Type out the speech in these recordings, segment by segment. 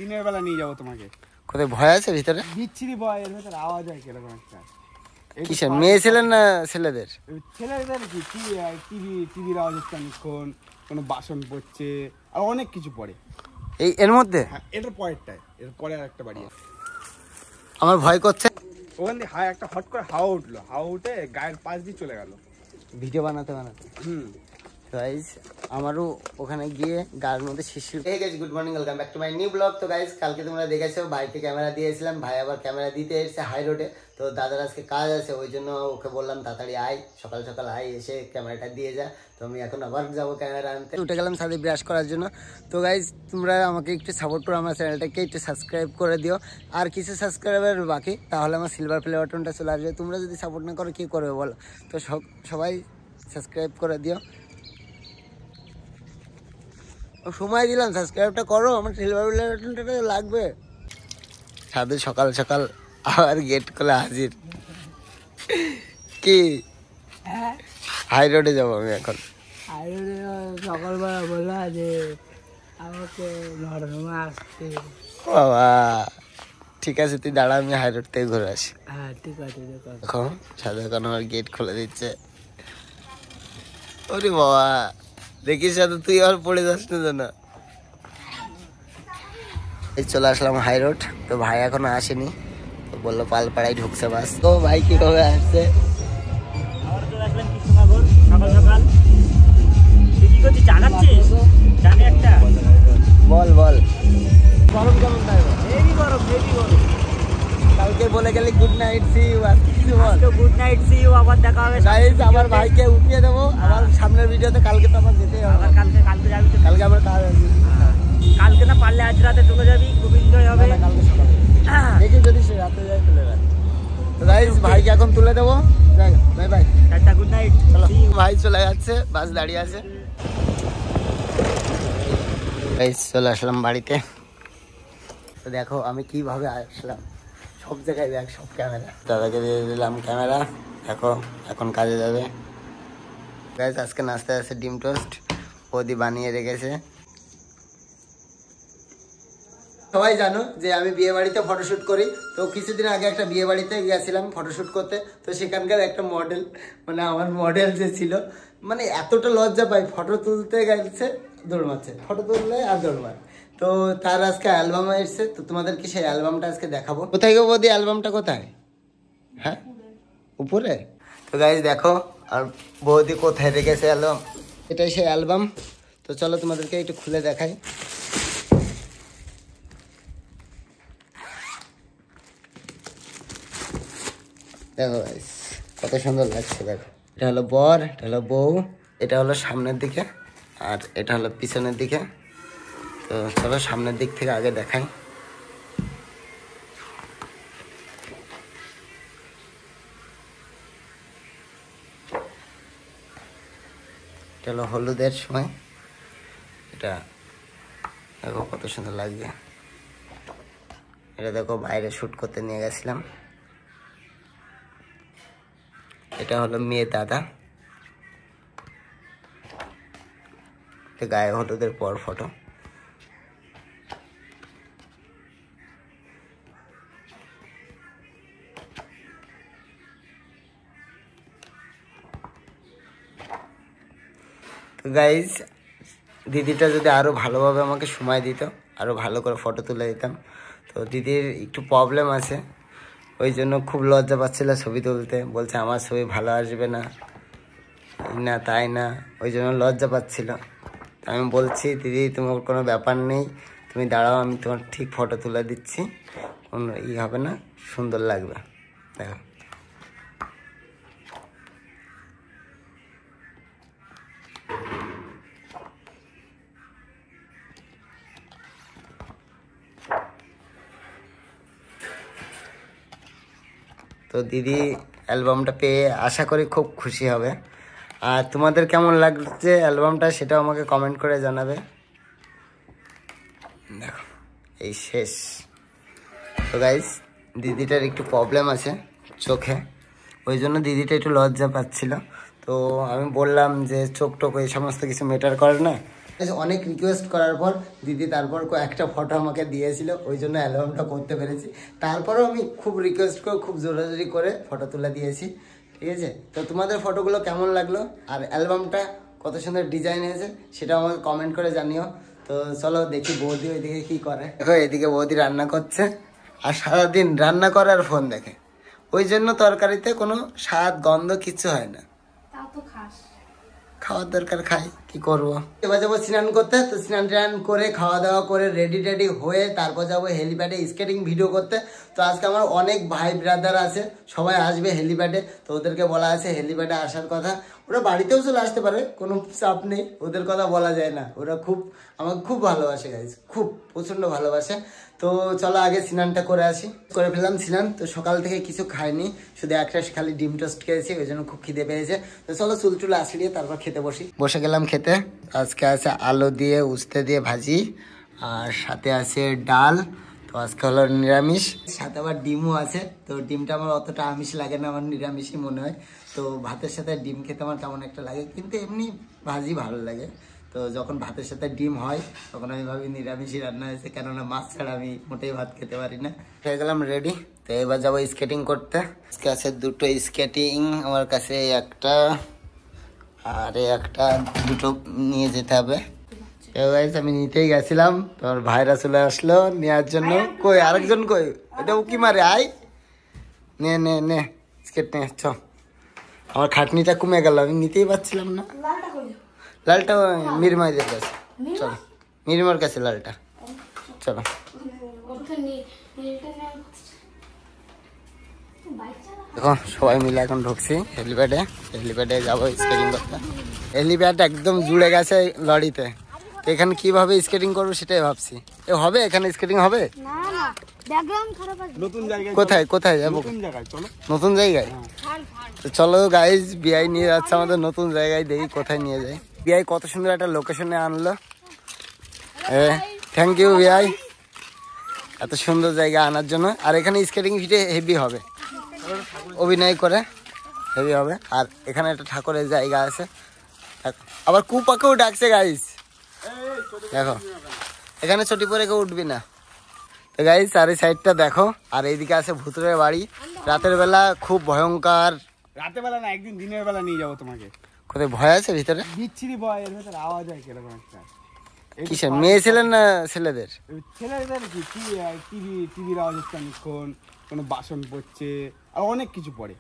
দিনের বেলা নিয়ে যাবো তোমাকে। কোথায় ভয় আছে ভিতরে? বিচ্ছিরি ভয়, এর ভেতরে আওয়াজ হয় কিরকম একটা। কিসের? মেয়ে ছিলেন না ছেলেদের? ছেলেদের কি টিভির আওয়াজ হচ্ছে অনেকক্ষণ, কোনো বাসন পড়ছে আর অনেক কিছু পড়ে এই এর মধ্যে। হ্যাঁ, এটার পরেরটায়, এর পরে আর একটা বাড়ি আছে। আমার ভয় করছে। ওখান দিয়ে হাওয়া একটা হট করে হাওয়া উঠলো, হাওয়া উঠে গায়ের পাশ দিয়ে চলে গেল ভিডিও বানাতে। গাইস আমারও ওখানে গিয়ে গায়ের মধ্যে শিশির। Hey guys, good morning, welcome back to my new blog. তো গাইস কালকে তোমরা দেখেছো ভাইকে ক্যামেরা দিয়েছিলাম, ভাই আবার ক্যামেরা দিতে এসেছে হাই রোডে। তো দাদার আজকে কাজ আছে, ওই জন্য ওকে বললাম তাড়াতাড়ি আয়, সকাল সকাল আয়, এসে ক্যামেরাটা দিয়ে যা। তো আমি এখন আবার যাবো ক্যামেরা আনতে। উঠে গেলাম সাথে ব্রাশ করার জন্য। তো গাইস তোমরা আমাকে একটু সাপোর্ট করো, আমার চ্যানেলটাকে একটু সাবস্ক্রাইব করে দিও। আর কিছু সাবস্ক্রাইবার বাকি, তাহলে আমার সিলভার প্লে বাটনটা চলে আসবে। তোমরা যদি সাপোর্ট না করো কী করবে বলো? তো সবাই সাবস্ক্রাইব করে দিও। সময় দিলাম, সাবস্ক্রাইবটা করো, আমার সিলভার প্লে বাটনটা লাগবে। সাথে সকাল সকাল আবার গেট খুলে হাজির। কি হাই রোডে যাবো আমি এখন। হাই রোডে সকালবেলা বললা যে আমাকে নরমা আসতে। বাবা ঠিক আছে, তুই দাঁড়া, আমি হাই রোড থেকে ঘুরে আসি। হ্যাঁ ঠিক আছে। দেখো সাথে এখন আমার গেট খুলে দিচ্ছে। ওরে বাবা দেখিস সাথে তুই আর পড়ে যাস না যেন। এই চলে আসলাম হাই রোড। তো ভাই এখনো আসেনি, তো বললো পালপাড়ায় ঢুকছে বাস। তো ভাই কিভাবে আসছে? সকাল সকাল তুই কি করছিস? চা খাচ্ছিস? জানি একটা বল গরম কেমন থাকবে? হেভি গরম। কালকে বলে গেলি গুড নাইট সি ইউ, আজকে কিছু বল। তো গুড নাইট, সি ইউ, আবার দেখা হবে। গাইস আমার ভাইকে উঠিয়ে দেবো আবার সামনের ভিডিওতে। কালকে তো আমার যেতেই হবে, আবার কালকে যাবি তো? কালকে আমার কাজ আছে। কালকে না পারলে আজ রাতে চলে যাবি, খুব এনজয় হবে। কালকে সকালে দেখি যদি সে রাতে যায় তুলে রাখ। তো গাইস ভাইকে এখন তুলে দেবো। Bye bye, tata, good night. চলো। ভাই চলে যাচ্ছে, বাস দাঁড়িয়ে আছে। গাইস চলে আসলাম বাড়িতে। তো দেখো আমি কিভাবে আসলাম, সব জায়গায় ব্যাগ, সব ক্যামেরা। দাদাকে দিয়ে দিলাম ক্যামেরা। দেখো এখন কাজে যাবে। গাইস আজকে নাস্তা আছে ডিম টোস্ট, বৌদি বানিয়ে রেখেছে। সবাই জানো যে আমি বিয়ে বাড়িতে ফটোশ্যুট করি। তো কিছুদিন আগে একটা বিয়ে বাড়িতে গিয়েছিলাম ফটোশ্যুট করতে। তো সেখানকার একটা মডেল, মানে আমার মডেল যে ছিল, মানে এতটা লজ্জা পাই, ফটো তুলতে গেছে দৌড় মারছে, ফটো তুললে আর দৌড় মার। তো তার আজকে অ্যালবাম এসছে, তো তোমাদেরকে সেই অ্যালবামটা আজকে দেখাবো। কোথায় গো বৌদি, অ্যালবামটা কোথায়? হ্যাঁ উপরে। তো গাইজ দেখো আর বৌদি কোথায় রেখেছে অ্যালবাম, এটাই সেই অ্যালবাম। তো চলো তোমাদেরকে একটু খুলে দেখাই। দেখো গাইস কত সুন্দর লাগছে, দেখো। এটা হলো বর, এটা হলো বউ, এটা হলো সামনের দিকে আর এটা হলো পিছনের দিকে। তো চলো সামনের দিক থেকে আগে দেখাই। এটা হলো হলুদের সময়। এটা দেখো কত সুন্দর লাগছে। এটা দেখো বাইরে শ্যুট করতে নিয়ে গেছিলাম। এটা হলো মেয়ে দাদা, গায়ে হলুদের পর ফটো। তো গাইজ দিদিটা যদি আরও ভালোভাবে আমাকে সময় দিত, আরও ভালো করে ফটো তুলে দিতাম। তো দিদির একটু প্রবলেম আছে, ওই জন্য খুব লজ্জা পাচ্ছিল ছবি তুলতে। বলছে আমার ছবি ভালো আসবে না, না তাই না, ওই জন্য লজ্জা পাচ্ছিল। আমি বলছি দিদি তোমার কোনো ব্যাপার নেই, তুমি দাঁড়াও, আমি তোমার ঠিক ফটো তুলে দিচ্ছি, কোনো হবে না, সুন্দর লাগবে। দেখো তো দিদি অ্যালবামটা পেয়ে আশা করি খুব খুশি হবে। আর তোমাদের কেমন লাগছে অ্যালবামটা সেটাও আমাকে কমেন্ট করে জানাবে। দেখো এই শেষ। তো গাইস দিদিটার একটু প্রবলেম আছে চোখে, ওই জন্য দিদিটা একটু লজ্জা পাচ্ছিল। তো আমি বললাম যে চোখ টোক এই সমস্ত কিছু ম্যাটার করে না, অনেক রিকোয়েস্ট করার পর দিদি তারপর একটা ফটো আমাকে দিয়েছিল, ওই জন্য অ্যালবামটা করতে পেরেছি। তারপরেও আমি খুব রিকোয়েস্ট করে খুব জোরাজোরি করে ফটো তুলে দিয়েছি, ঠিক আছে? তো তোমাদের ফটোগুলো কেমন লাগলো আর অ্যালবামটা কত সুন্দর ডিজাইন হয়েছে সেটা আমাকে কমেন্ট করে জানিও। তো চলো দেখি বৌদি ওইদিকে কি করে। দেখো এদিকে বৌদি রান্না করছে, আর সারাদিন রান্না করে আর ফোন দেখে, ওই জন্য তরকারিতে কোনো স্বাদ গন্ধ কিছু হয় না। খাওয়ার দরকার খাই, কি করবো। এবার যাবো স্নান করতে, তো স্নান টান করে খাওয়া দাওয়া করে রেডি টেডি হয়ে তারপর যাবো হেলিপ্যাডে স্কেটিং ভিডিও করতে। তো আজকে আমার অনেক ভাই ব্রাদার আছে, সবাই আসবে হেলিপ্যাডে, তো ওদেরকে বলা আছে হেলিপ্যাডে আসার কথা। ওরা বাড়িতেও চলে আসতে পারে, কোনো চাপ নেই, ওদের কথা বলা যায় না। ওরা আমাকে খুব ভালোবাসে গাইজ, খুব প্রচণ্ড ভালোবাসে। তো চলো আগে স্নানটা করে আসি। করে ফেললাম স্নান। তো সকাল থেকে কিছু খাইনি, শুধু একটা খালি ডিম টোস্ট খেয়েছি, ওই জন্য খুব খিদে পেয়েছে। তো চলো চুল আসিয়ে তারপর খেতে বসে গেলাম খেতে। আজকে আছে আলু দিয়ে উস্তে দিয়ে ভাজি, আর সাথে আছে ডাল। তো আজকে হলো নিরামিষ, সাথে আবার ডিমও আছে। তো ডিমটা আমার অতটা আমিষ লাগে না, আমার নিরামিষই মনে হয়। তো ভাতের সাথে ডিম খেতে আমার কেমন একটা লাগে, কিন্তু এমনি ভাজি ভালো লাগে। তো যখন ভাতের সাথে ডিম হয় তখন আমি ভাবি নিরামিষই রান্না হয়েছে, কেননা মাছ ছাড়া আমি মোটেই ভাত খেতে পারি না। হয়ে গেলাম রেডি। তো এবার যাবো স্কেটিং করতে। আজকে আছে দুটো স্কেটিং আমার কাছে, একটা আর একটা, দুটো নিয়ে যেতে হবে। আমি নিতেই গেছিলাম, তোমার ভাইরা চলে আসলো নেওয়ার জন্য। কই আরেকজন কই? এটা উকি মারে, আয় নে নে নে স্কেট নিয়ে চ। আমার খাটনিটা কমে গেল, আমি নিতেই পারছিলাম না। লালটা মিরমাইদের কাছে, চলো মিরমার কাছে লালটা, চলো। এখন সবাই মিলে এখন ঢুকছি হেলিপ্যাডে যাবো স্কেটিং করতে। হেলিপ্যাড একদম জুড়ে গেছে লরিতে, তো এখানে কিভাবে স্কেটিং করবো সেটাই ভাবছি। হবে এখানে স্কেটিং হবে? কোথায় যাবো? নতুন জায়গায়। তো চলো গাইজ, বিআই নিয়ে যাচ্ছে আমাদের নতুন জায়গায়, দেখি কোথায় নিয়ে যায়। বিআই কত সুন্দর একটা লোকেশনে আনলো, থ্যাংক ইউ বিআই এত সুন্দর জায়গা আনার জন্য। আর এখানে স্কেটিং ফিটে হেভি হবে, অভিনয় করে হেভি হবে। আর এখানে একটা ঠাকুরের জায়গা আছে, আবার কুপাকেও ডাকছে গাইজ, দেখো এখানে ছুটি পরে কেউ উঠবি না। তো গাইজ আর এই সাইডটা দেখো, আর এইদিকে আছে ভুতুরের বাড়ি। রাতের বেলা খুব ভয়ঙ্কর। রাতের বেলা না, একদিন দিনের বেলা নিয়ে যাবো তোমাকে। কোথায় ভয় আছে ভিতরে? বিচ্ছিরি ভয়, এর ভেতরে আওয়াজ হয় কিরকম একটা। কিসের? মেয়ে ছেলের না ছেলেদের? ছেলেদের কি টিভির আওয়াজ হচ্ছে অনেকক্ষণ, কোনো বাসন পড়ছে, আর অনেক কিছু পড়ে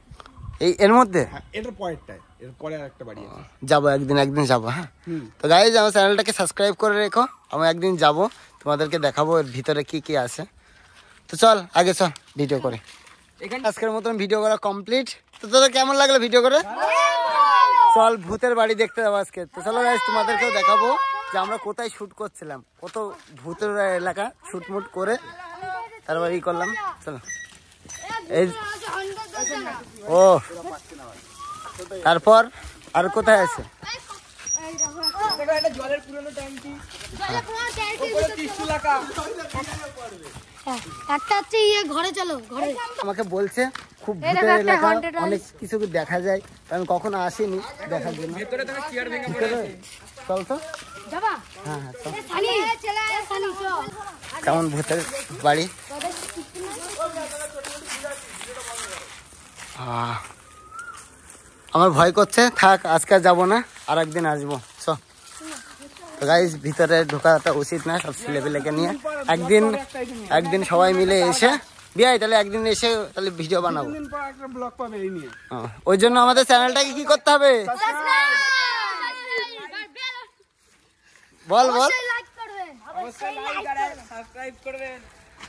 এর মধ্যে। এটার পরেরটায়, এর পরে আর একটা বাড়ি আছে, যাবো একদিন যাবো। হ্যাঁ, তো গাইজ আমার চ্যানেলটাকে সাবস্ক্রাইব করে রেখো, আমি একদিন যাবো, তোমাদেরকে দেখাবো এর ভিতরে কি কি আছে। তো চল আগে চল ভিডিও করে। আজকের মতন ভিডিও করা কমপ্লিট। তো তোদের কেমন লাগলো ভিডিও করে? চল ভূতের বাড়ি দেখতে যাবো আজকে। তো চলো গাইজ তোমাদেরকেও দেখাবো যে আমরা কোথায় শুট করছিলাম, কত ভূতের এলাকা শুটমুট করে তারপর ই করলাম। চলো এই ও, তারপর আর কোথায় আছে? আমাকে বলছে খুব ভূতের এলাকা, অনেক কিছু দেখা যায়, কারণ কখনো আসেনি দেখার জন্য। চল তো, হ্যাঁ হ্যাঁ চল। কেমন ভূতের বাড়ি? আমার ভয় করছে, থাক আজকে যাবো না, আর একদিন আসবো। চ তো গাইজ ভিতরে ঢোকাটা উচিত না সব ছেলেপেলেকে নিয়ে। একদিন সবাই মিলে এসে বিয়াই, তাহলে একদিন এসে তাহলে ভিডিও বানাবো। ওই জন্য আমাদের চ্যানেলটাকে কি করতে হবে? বল বল।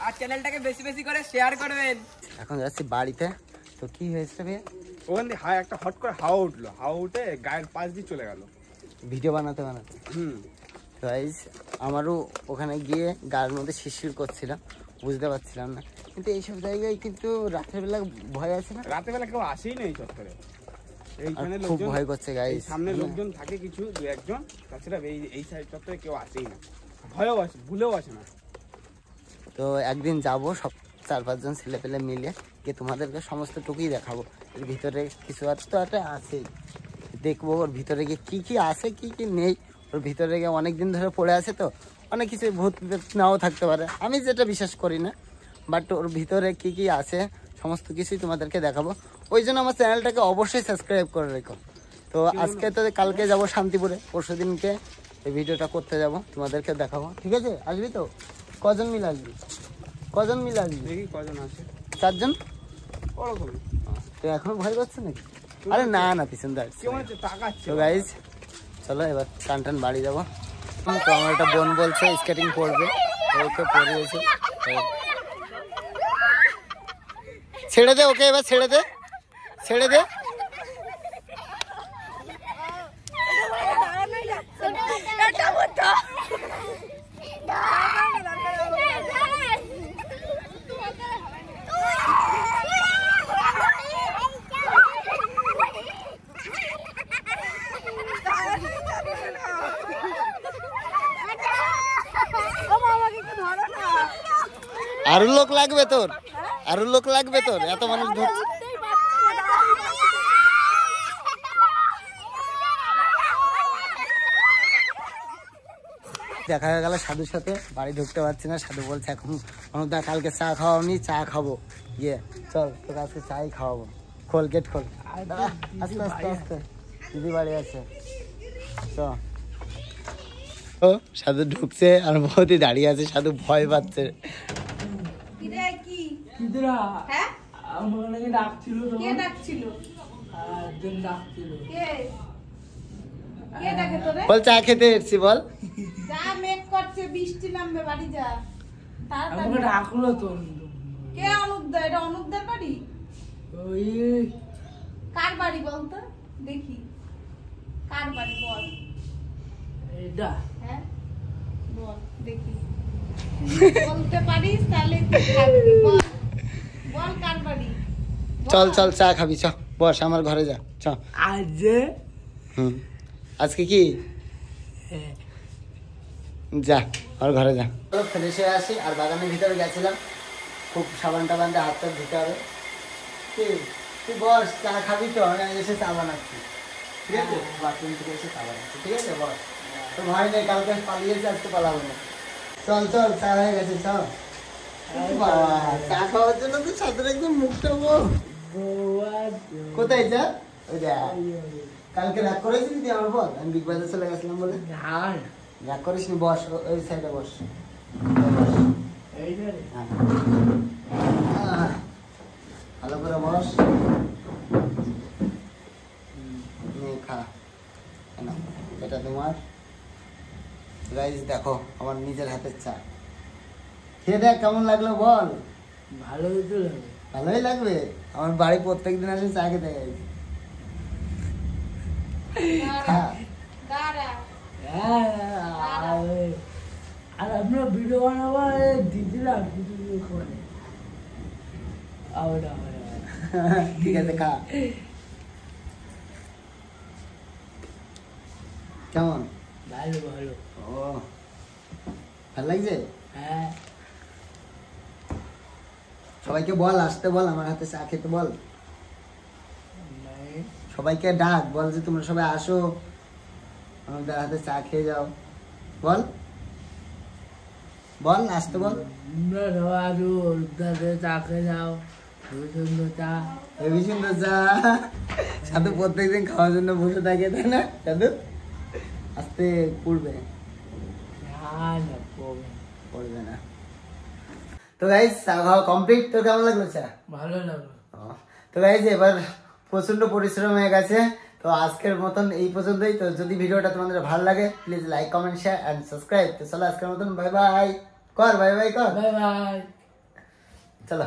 আর চ্যানেলটাকে বেশি বেশি করে শেয়ার করবেন। এখন যাচ্ছি বাড়িতে। তো কি হয়েছে ভাই? ওখান থেকে একটা হট করে হাওয়া উঠলো, হাওয়া উঠে গায়ের পাশ দিয়ে চলে গেল ভিডিও বানাতে। গাইস আমারও ওখানে গিয়ে গায়ের মধ্যে শিরশির করছিলাম, বুঝতে পারছিলাম না। কিন্তু এইসব জায়গায় কিন্তু রাতের বেলা ভয় আছে না? রাতের বেলা কেউ আসেই না এই চত্বরে, এইখানে খুব ভয় করছে গাইস। সামনে লোকজন থাকে কিছু দু একজন, তাছাড়া এই সাইড চত্বরে কেউ আসেই না, ভয়ও আসে, ভুলেও আসে না। তো একদিন যাবো সব 4-5 জন ছেলে পেলে মিলে গিয়ে তোমাদেরকে সমস্ত টুকুই দেখাবো। এর ভিতরে কিছু আর তো একটা আছেই, দেখবো ওর ভিতরে গিয়ে কি কি আছে কি কি নেই ওর ভিতরে অনেক দিন ধরে পড়ে আছে, তো অনেক কিছু ভূত নাও থাকতে পারে, আমি যেটা বিশ্বাস করি না, বাট ওর ভিতরে কি কি আছে সমস্ত কিছুই তোমাদেরকে দেখাবো। ওই জন্য আমার চ্যানেলটাকে অবশ্যই সাবস্ক্রাইব করে রেখো। তো আজকে তো কালকে যাব শান্তিপুরে, পরশু দিনকে এই ভিডিওটা করতে যাব, তোমাদেরকে দেখাবো। ঠিক আছে, আসবি তো? কজন মিলে আসবি? কজন মিলে আসবি? দেখি কজন আছে। 4 জন। ওরকম তো এখনো ভয় করছে নাকি? আরে না না, পিছন দাঁড়। কেমন হচ্ছে তাকাচ্ছে। তো গাইজ চলো এবার টান বাড়ি যাবো। তো আমার একটা বোন বলছে স্কেটিং করবে, ওকে পড়িয়েছে। ছেড়ে দে ওকে, এবার ছেড়ে দে, ছেড়ে দে। আরো লোক লাগবে তোর, আরো লোক লাগবে তোর, এত মানুষ ধরছে। দেখা গেল সাধুর সাথে বাড়ি ঢুকতে পারছি না। সাধু বলছে এখন অনুদা কালকে চা খাওয়াওনি, চা খাবো, গিয়ে চল তোর আজকে চাই খাওয়াবো। খোল, গেট খোল। আস্তে আস্তে আস্তে, দিদি বাড়ি আছে। ও সাধু ঢুকছে আর বৌদি দাঁড়িয়ে আছে, সাধু ভয় পাচ্ছে। বল চা খেতে এসছি, বল। বৃষ্টি নামবে, বাড়ি যা। কে অনুদ্দা? এটা অনুদ্দার বাড়ি? কার বাড়ি বলতো দেখি, কার বাড়ি বল। হ্যাঁ বল দেখি, বলতে পারিস তাহলে বল, বল কার বাড়ি। চল চল চা খাবি, চ বস আমার ঘরে যা, চ। আজকে কি যা আর ঘরে যা। ফ্রেশ হয়ে আসি, আর বাগানের ভিতরে গেছিলাম, খুব সাবান টাবান দিয়ে হাতটা ধুতে হবে। তুই বস, চা খাবি তো? আমি এসে চা বানাচ্ছি, ঠিক আছে? বাথরুম থেকে এসে চা বানাচ্ছি, ঠিক আছে? বস। তো ভয় নেই, কালকে পালিয়েছে, আজকে পালাবো না। চল চল, চা হয়ে গেছে, চল। বাবা চা খাওয়ার জন্য তো ছাদের একদম মুখটা কোথায় যা? ওই যা, কালকে রাগ করেছিলি তুই আমার? বল, আমি বিগ বাজার চলে গেছিলাম বলে। রাগ করিস নি, বস ওই সাইডে বস। ভালো করে বস, খা। এটা তোমার। গাইস দেখো আমার নিজের হাতের চা, খেয়ে দেখ কেমন লাগলো বল। ভালোই তো লাগবে। ভালোই লাগবে, আমার বাড়ি প্রত্যেকদিন আসে চা খেতে। গাইস আর আমরা ভিডিও বানাবো, দিদিরা ভিডিও করে। ঠিক আছে, খা। কেমন? ভালো ভালো। ও ভালো লাগছে? হ্যাঁ। সবাইকে বল আসতে, বল আমার হাতে চা খেতে বল। সবাইকে ডাক, বল যে তোমরা সবাই আসো, আমাদের হাতে চা খেয়ে যাও। বল বল, আসতে বল। চা খেয়ে যাও, সুন্দর চা। হেবি সুন্দর চা। সাধু প্রত্যেকদিন খাওয়ার জন্য বসে থাকে, তাই না সাধু? আসতে পড়বে পড়বে না। তো গাইস চা খাওয়া কমপ্লিট। তো কেমন লাগলো চা? ভালো লাগলো। তো গাইস এবার প্রচন্ড পরিশ্রম হয়ে গেছে, তো আজকের মতন এই পর্যন্তই। তো যদি ভিডিওটা তোমাদের ভালো লাগে please like comment share and subscribe. তো চলো আজকের মতন বাই বাই কর, বাই বাই কর, বাই বাই। চলো।